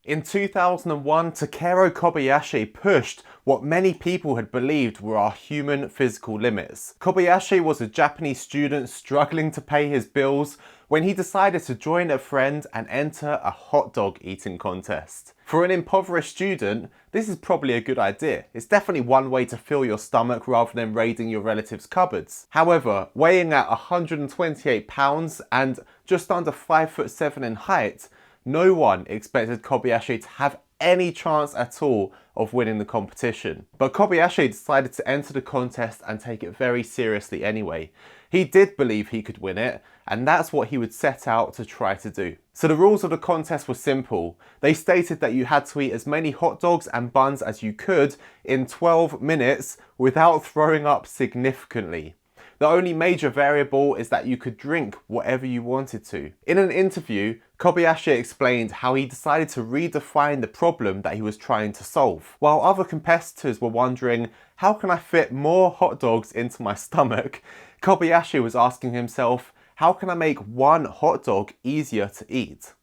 In 2001, Takeru Kobayashi pushed what many people had believed were our human physical limits. Kobayashi was a Japanese student struggling to pay his bills when he decided to join a friend and enter a hot dog eating contest. For an impoverished student, this is probably a good idea. It's definitely one way to fill your stomach rather than raiding your relatives' cupboards. However, weighing at 128 pounds and just under 5'7" in height, no one expected Kobayashi to have any chance at all of winning the competition. But Kobayashi decided to enter the contest and take it very seriously anyway. He did believe he could win it, and that's what he would set out to try to do. So the rules of the contest were simple. They stated that you had to eat as many hot dogs and buns as you could in 12 minutes without throwing up significantly. The only major variable is that you could drink whatever you wanted to. In an interview, Kobayashi explained how he decided to redefine the problem that he was trying to solve. While other competitors were wondering, how can I fit more hot dogs into my stomach? Kobayashi was asking himself, how can I make one hot dog easier to eat?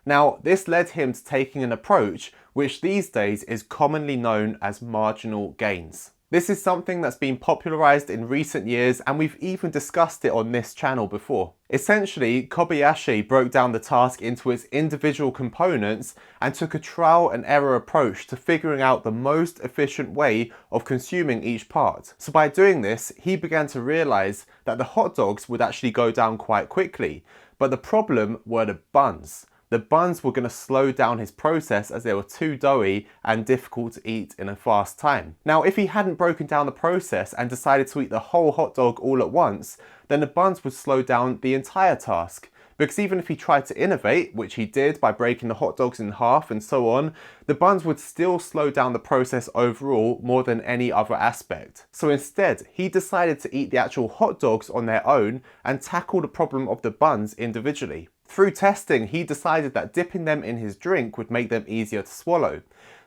Now, this led him to taking an approach which these days is commonly known as marginal gains. This is something that's been popularized in recent years, and we've even discussed it on this channel before. Essentially, Kobayashi broke down the task into its individual components and took a trial and error approach to figuring out the most efficient way of consuming each part. So by doing this, he began to realize that the hot dogs would actually go down quite quickly, but the problem were the buns. The buns were going to slow down his process as they were too doughy and difficult to eat in a fast time. Now, if he hadn't broken down the process and decided to eat the whole hot dog all at once, then the buns would slow down the entire task. Because even if he tried to innovate, which he did by breaking the hot dogs in half and so on, the buns would still slow down the process overall more than any other aspect. So instead, he decided to eat the actual hot dogs on their own and tackle the problem of the buns individually. Through testing, he decided that dipping them in his drink would make them easier to swallow.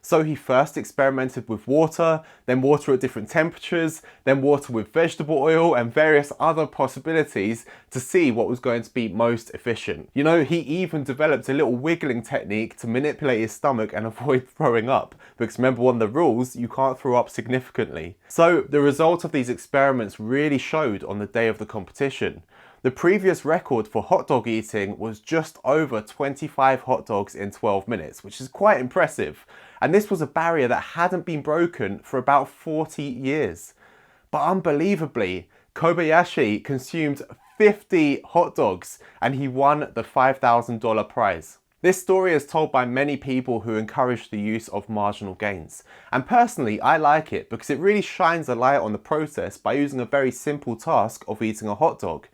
So he first experimented with water, then water at different temperatures, then water with vegetable oil and various other possibilities to see what was going to be most efficient. You know, he even developed a little wiggling technique to manipulate his stomach and avoid throwing up. Because remember, one of the rules, you can't throw up significantly. So the result of these experiments really showed on the day of the competition. The previous record for hot dog eating was just over 25 hot dogs in 12 minutes, which is quite impressive. And this was a barrier that hadn't been broken for about 40 years. But unbelievably, Kobayashi consumed 50 hot dogs and he won the $5,000 prize. This story is told by many people who encourage the use of marginal gains. And personally, I like it because it really shines a light on the process by using a very simple task of eating a hot dog.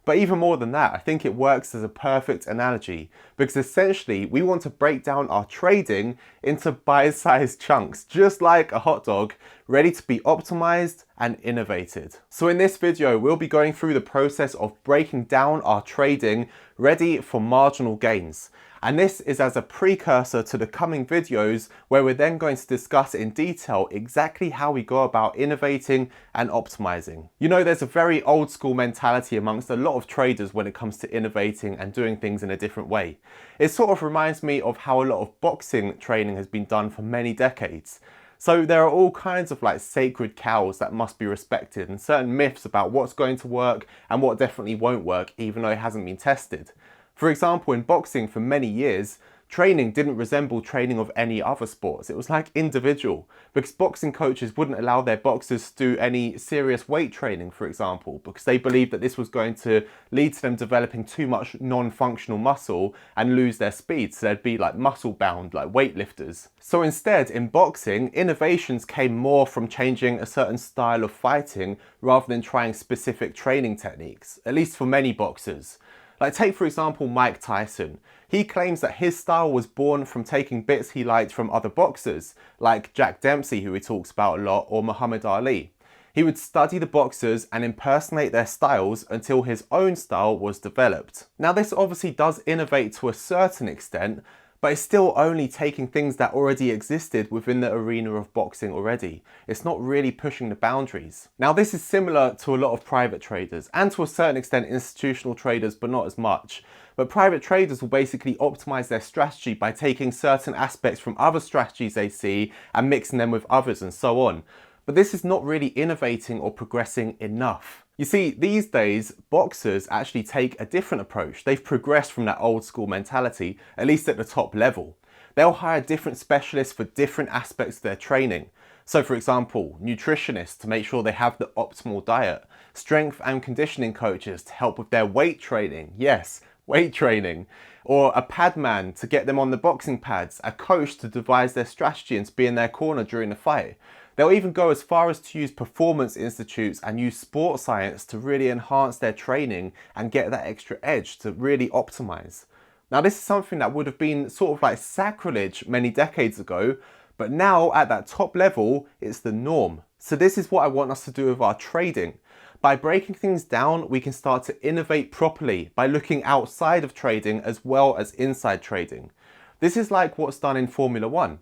But even more than that, I think it works as a perfect analogy because essentially we want to break down our trading into bite-sized chunks, just like a hot dog, ready to be optimized and innovated. So in this video, we'll be going through the process of breaking down our trading ready for marginal gains. And this is as a precursor to the coming videos where we're then going to discuss in detail exactly how we go about innovating and optimizing. You know, there's a very old school mentality amongst a lot of traders when it comes to innovating and doing things in a different way. It sort of reminds me of how a lot of boxing training has been done for many decades. So there are all kinds of like sacred cows that must be respected and certain myths about what's going to work and what definitely won't work even though it hasn't been tested. For example, in boxing for many years, training didn't resemble training of any other sports. It was like individual because boxing coaches wouldn't allow their boxers to do any serious weight training, for example, because they believed that this was going to lead to them developing too much non-functional muscle and lose their speed. So they'd be like muscle bound, like weightlifters. So instead, in boxing, innovations came more from changing a certain style of fighting rather than trying specific training techniques, at least for many boxers. Like take for example Mike Tyson. He claims that his style was born from taking bits he liked from other boxers, like Jack Dempsey, who he talks about a lot, or Muhammad Ali. He would study the boxers and impersonate their styles until his own style was developed. Now this obviously does innovate to a certain extent, but it's still only taking things that already existed within the arena of boxing already. It's not really pushing the boundaries. Now this is similar to a lot of private traders and to a certain extent institutional traders, but not as much. But private traders will basically optimize their strategy by taking certain aspects from other strategies they see and mixing them with others and so on. But this is not really innovating or progressing enough. You see, these days, boxers actually take a different approach. They've progressed from that old school mentality, at least at the top level. They'll hire different specialists for different aspects of their training. So for example, nutritionists to make sure they have the optimal diet, strength and conditioning coaches to help with their weight training. Yes, weight training. Or a pad man to get them on the boxing pads, a coach to devise their strategy and to be in their corner during the fight. They'll even go as far as to use performance institutes and use sports science to really enhance their training and get that extra edge to really optimize. Now this is something that would have been sort of like sacrilege many decades ago, but now at that top level, it's the norm. So this is what I want us to do with our trading. By breaking things down, we can start to innovate properly by looking outside of trading as well as inside trading. This is like what's done in Formula 1.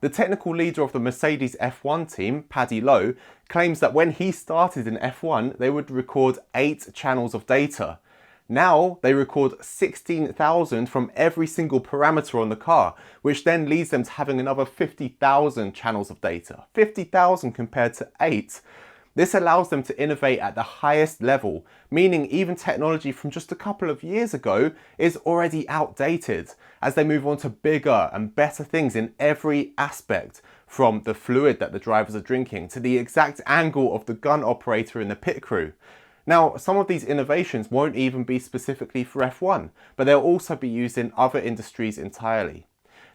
The technical leader of the Mercedes F1 team, Paddy Lowe, claims that when he started in F1, they would record 8 channels of data. Now they record 16,000 from every single parameter on the car, which then leads them to having another 50,000 channels of data. 50,000 compared to 8. This allows them to innovate at the highest level, meaning even technology from just a couple of years ago is already outdated as they move on to bigger and better things in every aspect, from the fluid that the drivers are drinking to the exact angle of the gun operator in the pit crew. Now, some of these innovations won't even be specifically for F1, but they'll also be used in other industries entirely.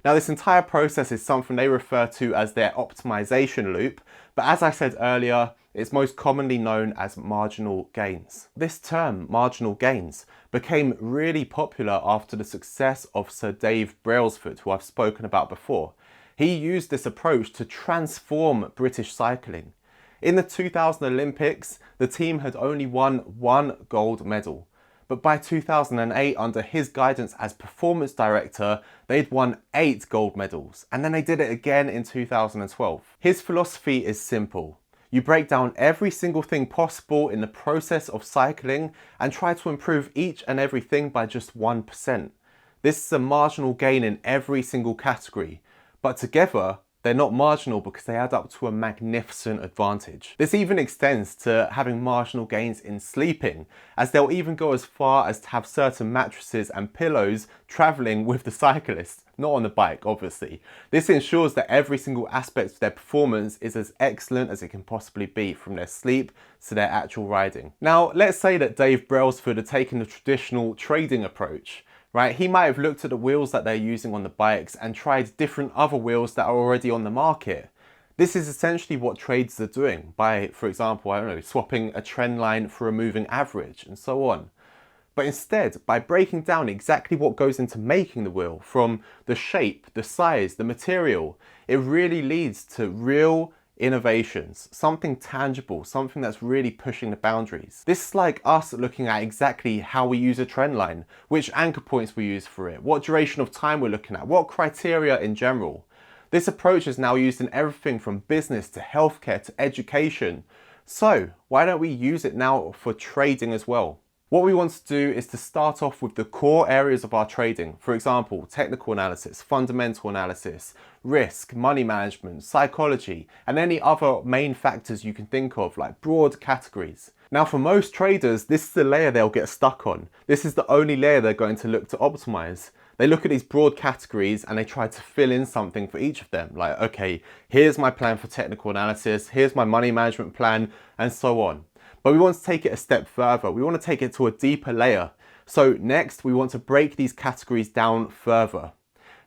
Now, this entire process is something they refer to as their optimization loop, but as I said earlier, it's most commonly known as marginal gains. This term, marginal gains, became really popular after the success of Sir Dave Brailsford, who I've spoken about before. He used this approach to transform British cycling. In the 2000 Olympics, the team had only won 1 gold medal. But by 2008, under his guidance as performance director, they'd won 8 gold medals. And then they did it again in 2012. His philosophy is simple. You break down every single thing possible in the process of cycling and try to improve each and everything by just 1%. This is a marginal gain in every single category. But together, they're not marginal because they add up to a magnificent advantage. This even extends to having marginal gains in sleeping, as they'll even go as far as to have certain mattresses and pillows traveling with the cyclist, not on the bike, obviously. This ensures that every single aspect of their performance is as excellent as it can possibly be, from their sleep to their actual riding. Now, let's say that Dave Brailsford had taken the traditional trading approach. Right, he might have looked at the wheels that they're using on the bikes and tried different other wheels that are already on the market. This is essentially what traders are doing by, for example, I don't know, swapping a trend line for a moving average and so on. But instead, by breaking down exactly what goes into making the wheel, from the shape, the size, the material, it really leads to real innovations, something tangible, something that's really pushing the boundaries. This is like us looking at exactly how we use a trend line, which anchor points we use for it, what duration of time we're looking at, what criteria in general. This approach is now used in everything from business to healthcare to education. So why don't we use it now for trading as well? What we want to do is to start off with the core areas of our trading. For example, technical analysis, fundamental analysis, risk, money management, psychology, and any other main factors you can think of, like broad categories. Now, for most traders, this is the layer they'll get stuck on. This is the only layer they're going to look to optimize. They look at these broad categories and they try to fill in something for each of them. Like, okay, here's my plan for technical analysis, here's my money management plan, and so on. But we want to take it a step further. We want to take it to a deeper layer. So next, we want to break these categories down further.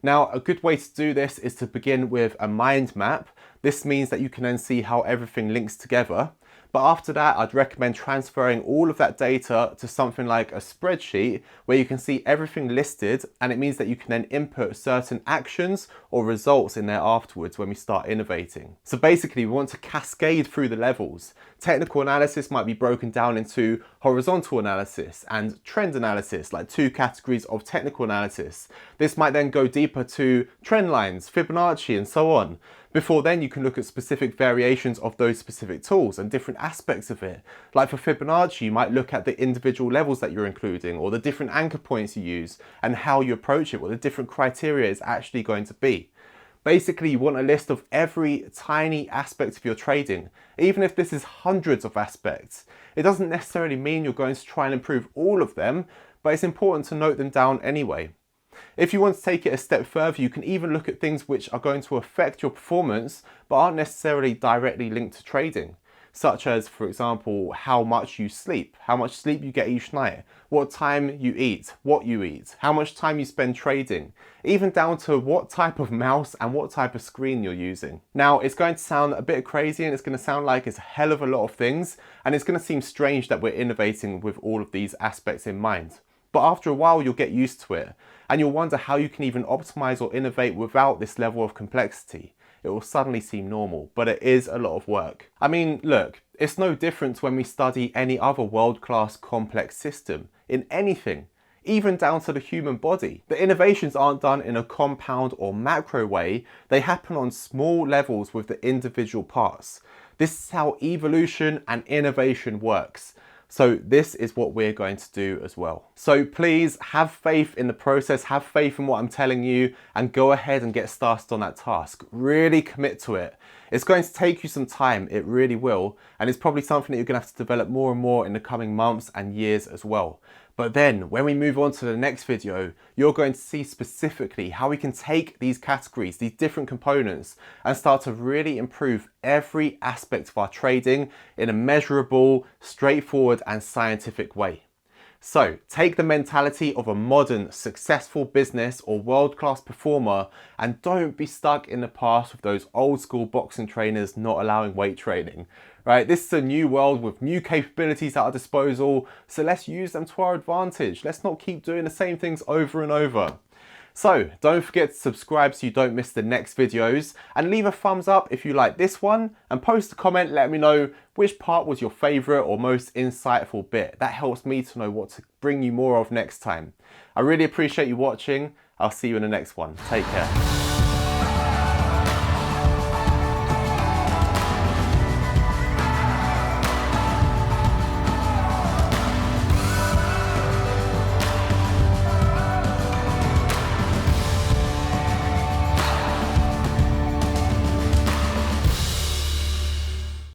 Now, a good way to do this is to begin with a mind map. This means that you can then see how everything links together. But after that, I'd recommend transferring all of that data to something like a spreadsheet where you can see everything listed, and it means that you can then input certain actions or results in there afterwards when we start innovating. So basically, we want to cascade through the levels. Technical analysis might be broken down into horizontal analysis and trend analysis, like 2 categories of technical analysis. This might then go deeper to trend lines, Fibonacci, and so on. Before then, you can look at specific variations of those specific tools and different aspects of it. Like for Fibonacci, you might look at the individual levels that you're including, or the different anchor points you use, and how you approach it, what the different criteria is actually going to be. Basically, you want a list of every tiny aspect of your trading, even if this is hundreds of aspects. It doesn't necessarily mean you're going to try and improve all of them, but it's important to note them down anyway. If you want to take it a step further, you can even look at things which are going to affect your performance, but aren't necessarily directly linked to trading. Such as, for example, how much you sleep you get each night, what time you eat, what you eat, how much time you spend trading, even down to what type of mouse and what type of screen you're using. Now, it's going to sound a bit crazy and it's going to sound like it's a hell of a lot of things, and it's going to seem strange that we're innovating with all of these aspects in mind. But after a while, you'll get used to it, and you'll wonder how you can even optimize or innovate without this level of complexity. It will suddenly seem normal, but it is a lot of work. I mean, look, it's no different when we study any other world-class complex system in anything, even down to the human body. The innovations aren't done in a compound or macro way, they happen on small levels with the individual parts. This is how evolution and innovation works. So this is what we're going to do as well. So please have faith in the process, have faith in what I'm telling you, and go ahead and get started on that task. Really commit to it. It's going to take you some time, it really will, and it's probably something that you're going to have to develop more and more in the coming months and years as well. But then when we move on to the next video, you're going to see specifically how we can take these categories, these different components, and start to really improve every aspect of our trading in a measurable, straightforward, and scientific way. So take the mentality of a modern, successful business or world-class performer, and don't be stuck in the past with those old school boxing trainers not allowing weight training. Right? This is a new world with new capabilities at our disposal, so let's use them to our advantage. Let's not keep doing the same things over and over. So don't forget to subscribe so you don't miss the next videos, and leave a thumbs up if you like this one, and post a comment, let me know which part was your favorite or most insightful bit. That helps me to know what to bring you more of next time. I really appreciate you watching. I'll see you in the next one. Take care.